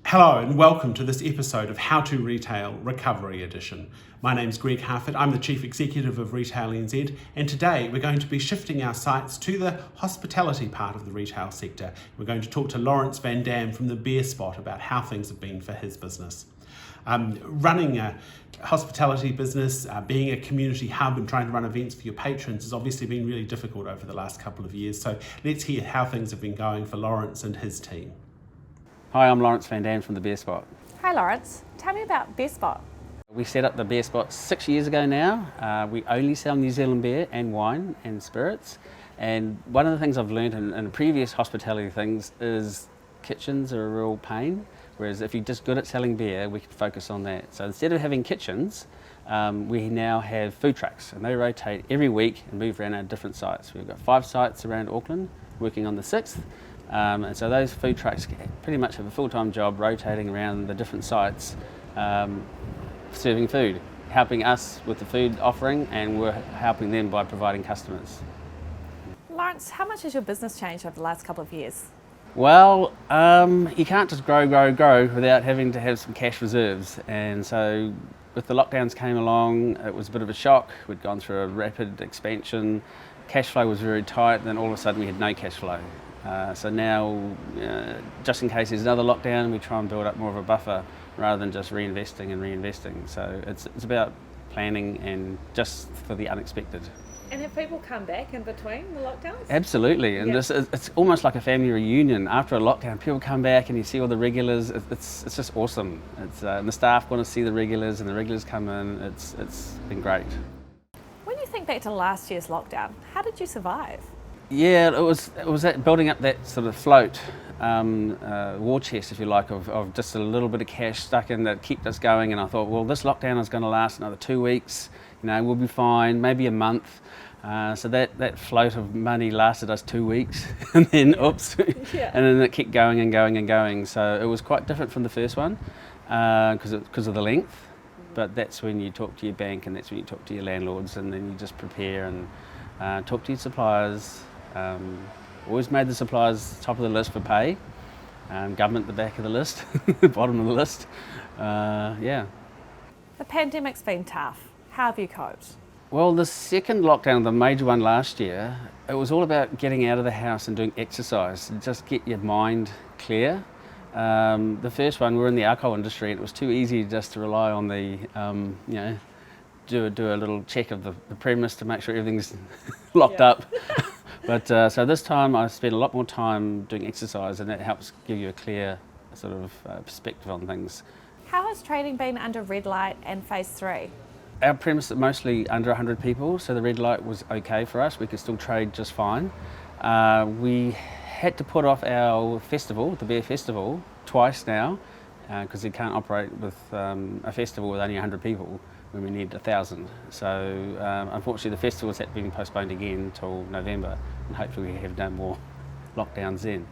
Hello and welcome to this episode of How to Retail Recovery Edition. My name's Greg Harford, I'm the Chief Executive of Retail NZ, and today we're going to be shifting our sights to the hospitality part of the retail sector. We're going to talk to Laurence Van Dam from the Beer Spot about how things have been for his business. Running a hospitality business, being a community hub and trying to run events for your patrons has obviously been really difficult over the last couple of years, so let's hear how things have been going for Laurence and his team. Hi, I'm Laurence Van Dam from the Beer Spot. Hi Laurence, tell me about Beer Spot. We set up the Beer Spot 6 years ago now. We only sell New Zealand beer and wine and spirits. And one of the things I've learned in previous hospitality things is kitchens are a real pain. Whereas if you're just good at selling beer, we can focus on that. So instead of having kitchens, we now have food trucks, and they rotate every week and move around our different sites. We've got 5 sites around Auckland, working on the 6th. And so those food trucks pretty much have a full-time job rotating around the different sites, serving food, helping us with the food offering, and we're helping them by providing customers. Laurence, how much has your business changed over the last couple of years? Well, you can't just grow without having to have some cash reserves. And so with the lockdowns came along, it was a bit of a shock. We'd gone through a rapid expansion, cash flow was very tight, then all of a sudden we had no cash flow. So now, just in case there's another lockdown, we try and build up more of a buffer rather than just reinvesting. So it's about planning and just for the unexpected. And have people come back in between the lockdowns? Absolutely, and it's almost like a family reunion. After a lockdown, people come back and you see all the regulars. It's just awesome. And the staff want to see the regulars, and the regulars come in. It's been great. When you think back to last year's lockdown, how did you survive? Yeah, it was that building up that sort of float, war chest, if you like, of just a little bit of cash stuck in that kept us going. And I thought, well, this lockdown is going to last another 2 weeks. We'll be fine, maybe a month. So that float of money lasted us 2 weeks, and then oops, and then it kept going and going and going. So it was quite different from the first one because of the length. But that's when you talk to your bank, and that's when you talk to your landlords, and then you just prepare and talk to your suppliers. Always made the suppliers top of the list for pay. Government the back of the list, bottom of the list. The pandemic's been tough. How have you coped? Well, the second lockdown, the major one last year, it was all about getting out of the house and doing exercise, and just get your mind clear. The first one, we were in the alcohol industry, and it was too easy just to rely on the, do a little check of the premise to make sure everything's locked up. But so this time I spent a lot more time doing exercise, and that helps give you a clear sort of perspective on things. How has trading been under red light and phase 3? Our premise is mostly under 100 people, so the red light was okay for us. We could still trade just fine. We had to put off our festival, the beer festival, twice now, because we can't operate with a festival with only 100 people when we need 1,000. So unfortunately the festival's had been postponed again until November, and hopefully we have no more lockdowns then.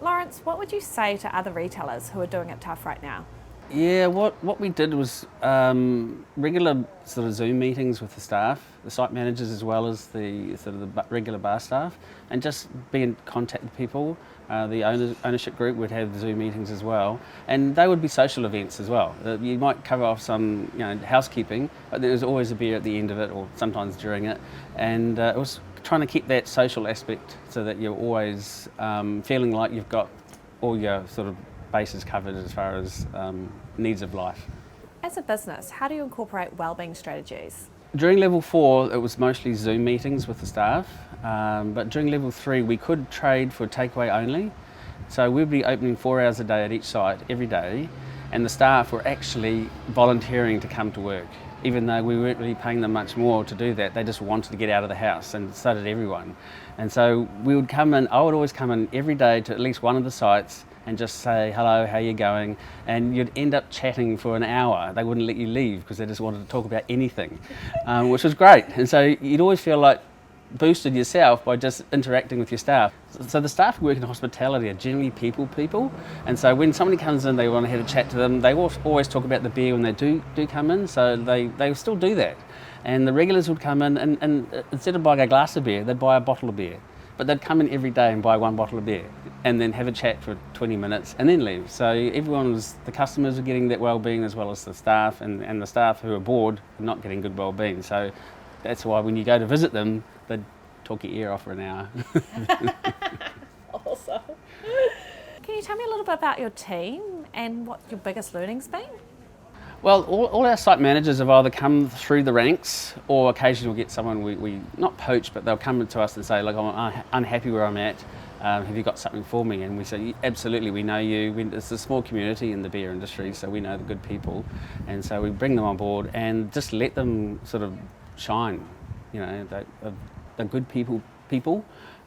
Laurence, what would you say to other retailers who are doing it tough right now? Yeah, what we did was regular sort of Zoom meetings with the staff, the site managers as well as the sort of the regular bar staff, and just be in contact with people. The ownership group would have Zoom meetings as well, and they would be social events as well. You might cover off some housekeeping, but there was always a beer at the end of it, or sometimes during it, and it was trying to keep that social aspect so that you're always feeling like you've got all your sort of bases covered as far as needs of life. As a business, how do you incorporate wellbeing strategies? During level 4, it was mostly Zoom meetings with the staff, but during level 3 we could trade for takeaway only. So we'd be opening 4 hours a day at each site every day, and the staff were actually volunteering to come to work. Even though we weren't really paying them much more to do that, they just wanted to get out of the house, and so did everyone. And so we would come in, I would always come in every day to at least one of the sites and just say, hello, how you going? And you'd end up chatting for an hour. They wouldn't let you leave because they just wanted to talk about anything, which was great. And so you'd always feel like boosted yourself by just interacting with your staff. So the staff who work in hospitality are generally people, and so when somebody comes in, they want to have a chat to them. They always talk about the beer when they do come in, so they still do that. And the regulars would come in, and instead of buying a glass of beer, they'd buy a bottle of beer. but they'd come in every day and buy one bottle of beer and then have a chat for 20 minutes and then leave. So the customers were getting that wellbeing as well as the staff, and the staff who are bored are not getting good wellbeing. So that's why when you go to visit them, they'd talk your ear off for an hour. Awesome. Can you tell me a little bit about your team and what your biggest learning's been? Well, all our site managers have either come through the ranks, or occasionally we'll get someone we not poach, but they'll come to us and say, look, I'm unhappy where I'm at. Have you got something for me? And we say, absolutely, we know you. It's a small community in the beer industry, so we know the good people. And so we bring them on board and just let them sort of shine. You know, they're good people.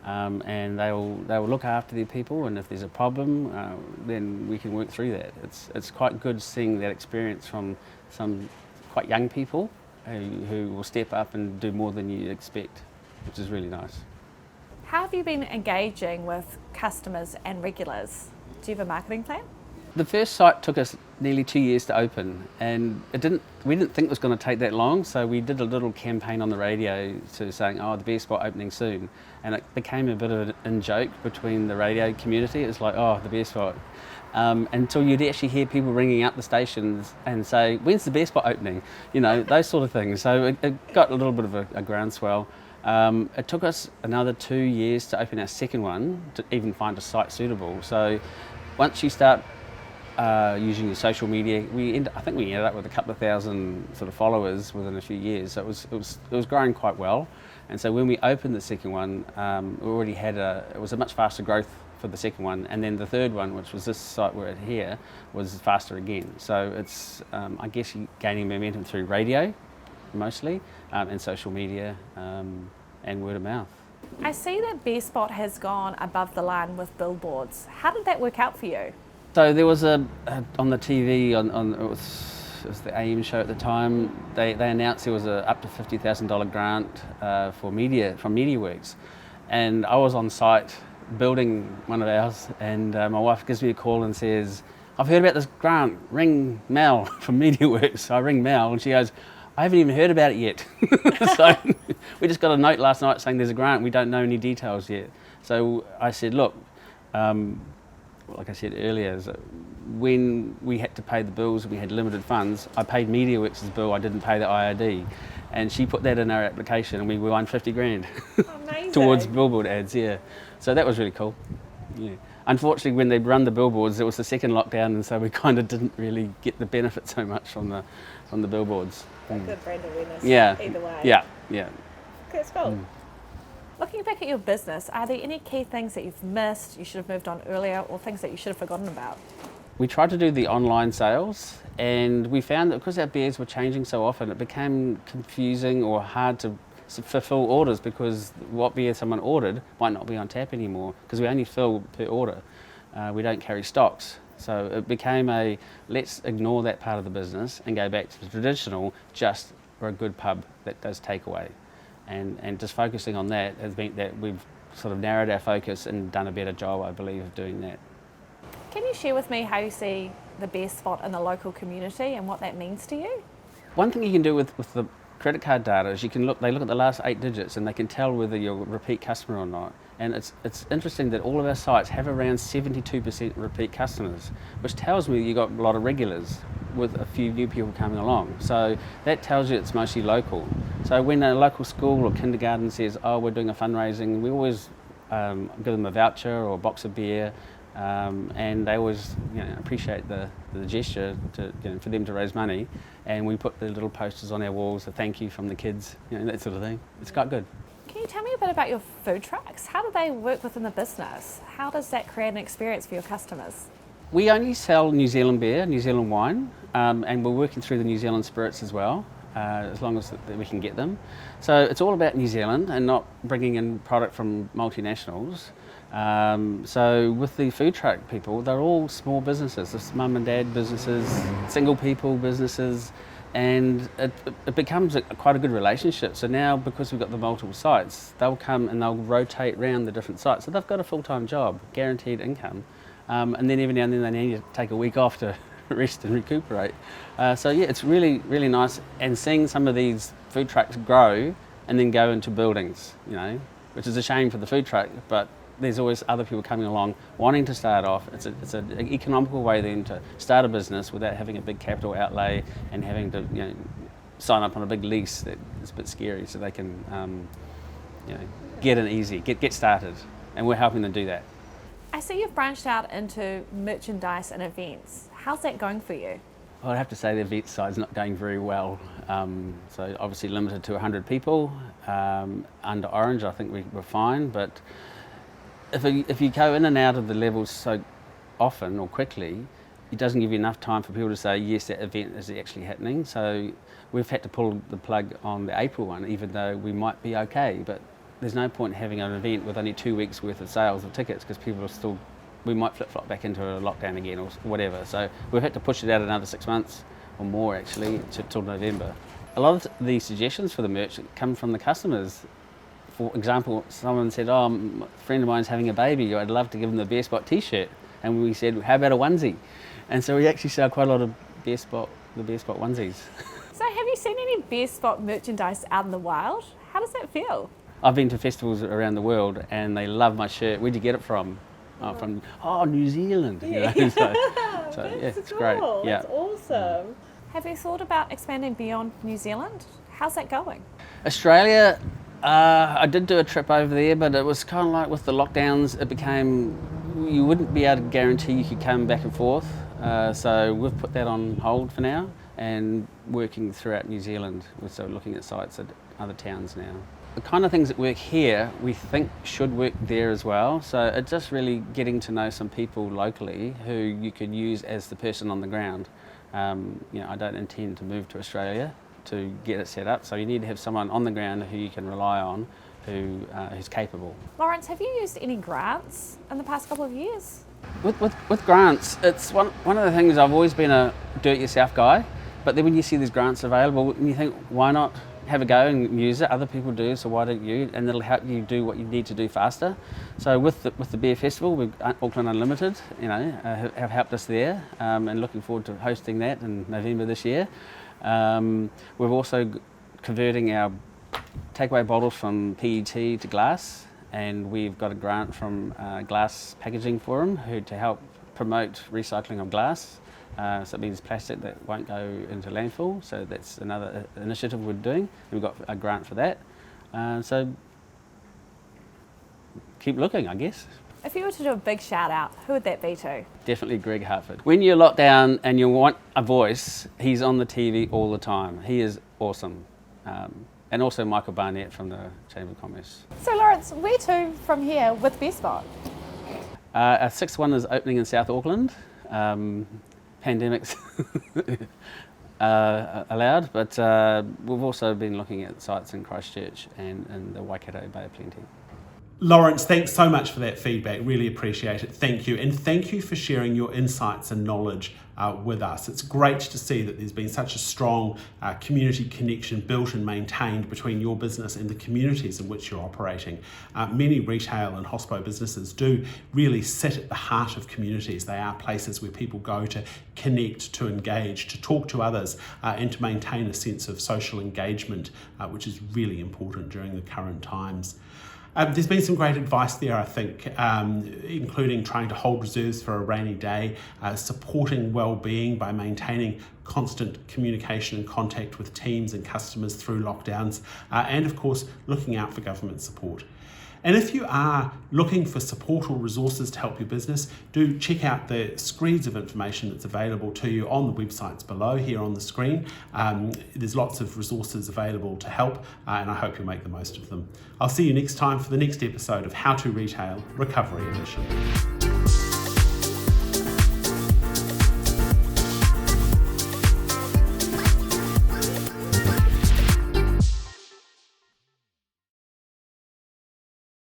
And they'll look after their people, and if there's a problem, then we can work through that. It's quite good seeing that experience from some quite young people who will step up and do more than you expect, which is really nice. How have you been engaging with customers and regulars? Do you have a marketing plan? The first site took us nearly 2 years to open, and we didn't think it was going to take that long, so we did a little campaign on the radio saying, the beer spot opening soon, and it became a bit of an in-joke between the radio community. It was like, the beer spot. Until you'd actually hear people ringing up the stations and say, when's the beer spot opening? You know, those sort of things. So it got a little bit of a groundswell. It took us another 2 years to open our second one, to even find a site suitable. So once you start using your social media, I think we ended up with a couple of thousand sort of followers within a few years. So it was growing quite well. And so when we opened the second one, we already had it was a much faster growth for the second one, and then the third one, which was this site we're at here, was faster again. So it's I guess gaining momentum through radio mostly, and social media, and word of mouth. I see that Beer Spot has gone above the line with Billboards. How did that work out for you? So there was on the TV, it was the AM show at the time, they announced there was a up to $50,000 grant from MediaWorks, and I was on site building one of ours, and my wife gives me a call and says, I've heard about this grant, ring Mel from MediaWorks. So I ring Mel and she goes, I haven't even heard about it yet. So we just got a note last night saying there's a grant, we don't know any details yet. So I said, look, like I said earlier, is that when we had to pay the bills and we had limited funds, I paid MediaWorks' bill, I didn't pay the IRD. And she put that in our application and we won 50 grand towards billboard ads, yeah. So that was really cool. Yeah. Unfortunately, when they run the billboards, it was the second lockdown, and so we kind of didn't really get the benefit so much from the billboards. Good brand awareness, either way. Yeah. Okay, it's cool. Looking back at your business, are there any key things that you've missed, you should have moved on earlier, or things that you should have forgotten about? We tried to do the online sales, and we found that because our beers were changing so often, it became confusing or hard to fulfill orders, because what beer someone ordered might not be on tap anymore, because we only fill per order. We don't carry stocks. So it became let's ignore that part of the business and go back to the traditional, just for a good pub that does takeaway. And just focusing on that has meant that we've sort of narrowed our focus and done a better job, I believe, of doing that. Can you share with me how you see the beer spot in the local community and what that means to you? One thing you can do with the credit card data is they look at the last 8 digits and they can tell whether you're a repeat customer or not. And it's interesting that all of our sites have around 72% repeat customers, which tells me you've got a lot of regulars with a few new people coming along. So that tells you it's mostly local. So when a local school or kindergarten says, we're doing a fundraising, we always give them a voucher or a box of beer, and they always appreciate the gesture for them to raise money. And we put the little posters on our walls, a thank you from the kids, that sort of thing. It's quite good. Can you tell me a bit about your food trucks? How do they work within the business? How does that create an experience for your customers? We only sell New Zealand beer, New Zealand wine, and we're working through the New Zealand spirits as well, as long as that we can get them. So it's all about New Zealand and not bringing in product from multinationals. So with the food truck people, they're all small businesses, it's mum and dad businesses, single people businesses, and it becomes quite a good relationship. So now, because we've got the multiple sites, they'll come and they'll rotate around the different sites. So they've got a full-time job, guaranteed income, and then every now and then they need to take a week off to rest and recuperate. So yeah, it's really, really nice, and seeing some of these food trucks grow and then go into buildings, which is a shame for the food truck, but there's always other people coming along wanting to start off. It's an economical way then to start a business without having a big capital outlay and having to sign up on a big lease that is a bit scary, so they can get in easy, get started, and we're helping them do that. I see you've branched out into merchandise and events. How's that going for you? Well, I'd have to say the event side's not going very well. So obviously limited to 100 people. Under Orange, I think we're fine, but if you go in and out of the levels so often or quickly, it doesn't give you enough time for people to say, yes, that event is actually happening. So we've had to pull the plug on the April one, even though we might be okay, but there's no point having an event with only 2 weeks worth of sales of tickets, because people are still, we might flip-flop back into a lockdown again or whatever. So we've had to push it out another 6 months or more actually till November. A lot of the suggestions for the merch come from the customers. For example, someone said, a friend of mine's having a baby, I'd love to give them the Bear Spot t-shirt. And we said, how about a onesie? And so we actually sell quite a lot of the Bear Spot onesies. So have you seen any Bear Spot merchandise out in the wild? How does that feel? I've been to festivals around the world and they love my shirt. Where'd you get it from? From New Zealand. Yeah. So yeah, it's cool. great. Yeah. That's awesome. Have you thought about expanding beyond New Zealand? How's that going? Australia, I did do a trip over there, but it was kind of like with the lockdowns, it became, you wouldn't be able to guarantee you could come back and forth. So we've put that on hold for now and working throughout New Zealand. So looking at sites at other towns now. The kind of things that work here, we think should work there as well. So it's just really getting to know some people locally who you could use as the person on the ground. I don't intend to move to Australia to get it set up, so you need to have someone on the ground who you can rely on, who's capable. Laurence, have you used any grants in the past couple of years? With grants, it's one of the things. I've always been a do-it-yourself guy, but then when you see these grants available, and you think, why not have a go and use it? Other people do, so why don't you? And it'll help you do what you need to do faster. So with the Bear Festival, Auckland Unlimited, have helped us there, and looking forward to hosting that in November this year. We're also converting our takeaway bottles from PET to glass, and we've got a grant from Glass Packaging Forum to help promote recycling of glass. So it means plastic that won't go into landfill, so that's another initiative we're doing. We've got a grant for that. So keep looking, I guess. If you were to do a big shout out, who would that be to? Definitely Greg Hartford. When you're locked down and you want a voice, he's on the TV all the time. He is awesome. And also Michael Barnett from the Chamber of Commerce. So Laurence, where to from here with Bear Spot? Our sixth one is opening in South Auckland. Pandemics allowed, but we've also been looking at sites in Christchurch and in the Waikato Bay of Plenty. Laurence, thanks so much for that feedback. Really appreciate it. Thank you. And thank you for sharing your insights and knowledge with us. It's great to see that there's been such a strong community connection built and maintained between your business and the communities in which you're operating. Many retail and hospo businesses do really sit at the heart of communities. They are places where people go to connect, to engage, to talk to others, and to maintain a sense of social engagement, which is really important during the current times. There's been some great advice there, I think, including trying to hold reserves for a rainy day, supporting wellbeing by maintaining constant communication and contact with teams and customers through lockdowns, and of course, looking out for government support. And if you are looking for support or resources to help your business, do check out the screeds of information that's available to you on the websites below here on the screen. There's lots of resources available to help, and I hope you'll make the most of them. I'll see you next time for the next episode of How to Retail Recovery Edition.